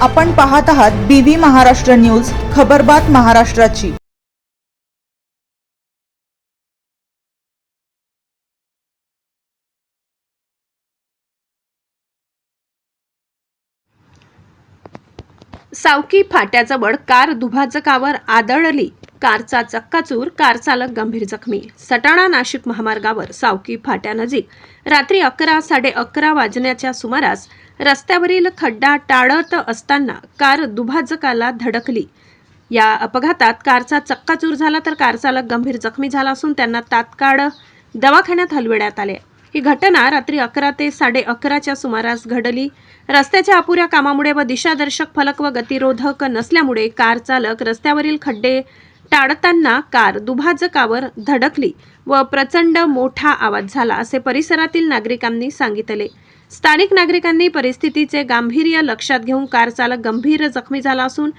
आपण पाहत आहात BV महाराष्ट्र न्यूज, खबरबात महाराष्ट्राची। सावकी फाट्याजवळ कार दुभाजकावर आदळली, कारचा चक्काचूर, कार चालक गंभीर जखमी। सटाणा नाशिक महामार्गावर सावकी फाट्यानजीक रात्री 11:11 वाजण्याच्या सुमारास रस्त्यावरील खड्डा टाळत असताना कार दुभाजकाला धडकली। या अपघातात कारचा चक्काचूर झाला तर कार चालक गंभीर जखमी झाला असून त्यांना तात्काळ दवाखान्यात हलविण्यात आले। ही घटना रात्री 11 ते 11:30च्या सुमारास घडली। रस्त्याच्या अपुऱ्या कामामुळे व दिशादर्शक फलक व गतिरोधक नसल्यामुळे कार चालक रस्त्यावरील खड्डे टाळताना कार दुभाजकावर धडकली व प्रचंड मोठा आवाज झाला, असे परिसरातील नागरिकांनी सांगितले। स्थानिक नागरिकांनी परिस्थितीचे गांभीर्य लक्षात घेऊन कार चालक गंभीर जखमी झाला असून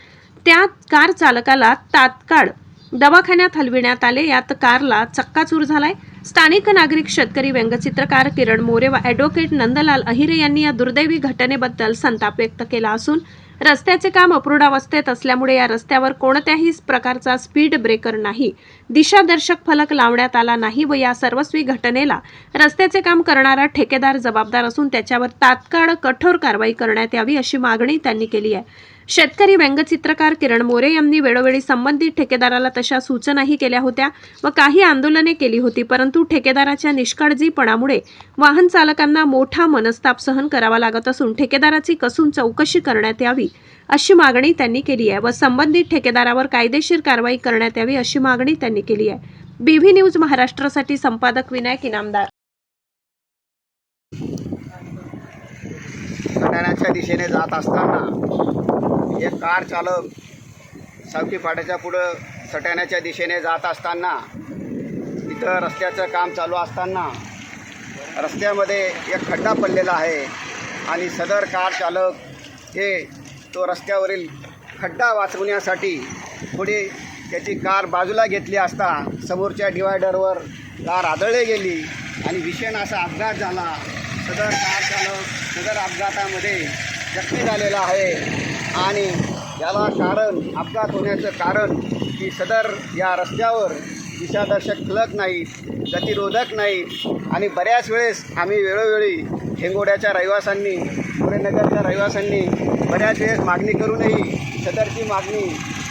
त्या कार चालकाला तात्काळ दवाखान्यात हलविण्यात आले। यात कारला चक्काचूर झालाय। स्थानिक नागरिक, शेतकरी, व्यंगचित्रकार किरण मोरे व ॲडव्होकेट नंदलाल अहिरे यांनी या दुर्दैवी घटनेबद्दल संताप व्यक्त केला असून रस्त्याचे काम अपूर्णावस्थेत असल्यामुळे या रस्त्यावर कोणत्याही प्रकारचा स्पीड ब्रेकर नाही, दिशादर्शक फलक लावण्यात आला नाही व या सर्वस्वी घटनेला रस्त्याचे काम करणारा ठेकेदार जबाबदार असून त्याच्यावर तात्काळ कठोर कारवाई करण्यात यावी, अशी मागणी त्यांनी केली आहे। शेतकरी, व्यंगचित्रकार किरण मोरे यांनी वेळोवेळी संबंधित ठेकेदाराला तशा सूचनाही केल्या होत्या व काही आंदोलने केली होती, परंतु ठेकेदाराच्या निष्काळजीपणामुळे वाहन चालकांना मोठा मनस्ताप सहन करावा लागत असून ठेकेदाराची कसून चौकशी करण्यात यावी, अशी मागणी त्यांनी केली आहे व संबंधित ठेकेदारावर कायदेशीर कारवाई करण्यात यावी, अशी मागणी त्यांनी केली आहे। BV न्यूज महाराष्ट्रासाठी संपादक विनायक इनामदार। सटाण्याच्या दिशेने जात असताना एक कार चालक सावकी फाट्याच्या पुढं सटाण्याच्या दिशेने जात असताना तिथं रस्त्याचं काम चालू असताना रस्त्यामध्ये एक खड्डा पडलेला आहे आणि सदर कार चालक हे तो रस्त्यावरील खड्डा वाचवण्यासाठी पुढे त्याची कार बाजूला घेतली असता समोरच्या डिवायडरवर कार आदळली गेली आणि भीषण असा अपघात झाला। सदर कार चालक सदर अपघातामध्ये जखमी झालेला आहे आणि याला कारण, अपघात होण्याचं कारण की सदर या रस्त्यावर दिशादर्शक फलक नाहीत, गतिरोधक नाहीत आणि बऱ्याच वेळेस आम्ही वेळोवेळी हेंगोड्याच्या रहिवाशांनी, पुणेनगरच्या रहिवाशांनी बऱ्याच वेळेस मागणी करूनही सदरची मागणी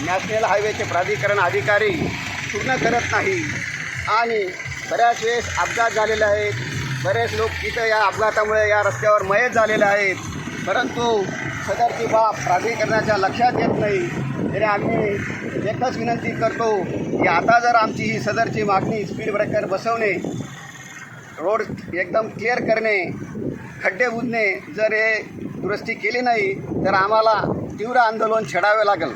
नॅशनल हायवेचे प्राधिकरण अधिकारी पूर्ण करत नाही आणि बऱ्याच वेळेस अपघात झालेले आहेत। बरेच लोक इथं या अपघातामुळे या रस्त्यावर मयत झालेले आहेत, परंतु सदरची बाब प्राधिकरणाच्या लक्षात येत नाही। तरी आम्ही एकच विनंती करतो की आता जर आमची ही सदरची मागणी स्पीड ब्रेकर बसवणे, रोड एकदम क्लिअर करणे, खड्डे बुजणे जर हे दुरुस्ती केली नाही तर आम्हाला तीव्र आंदोलन छेडावे लागेल।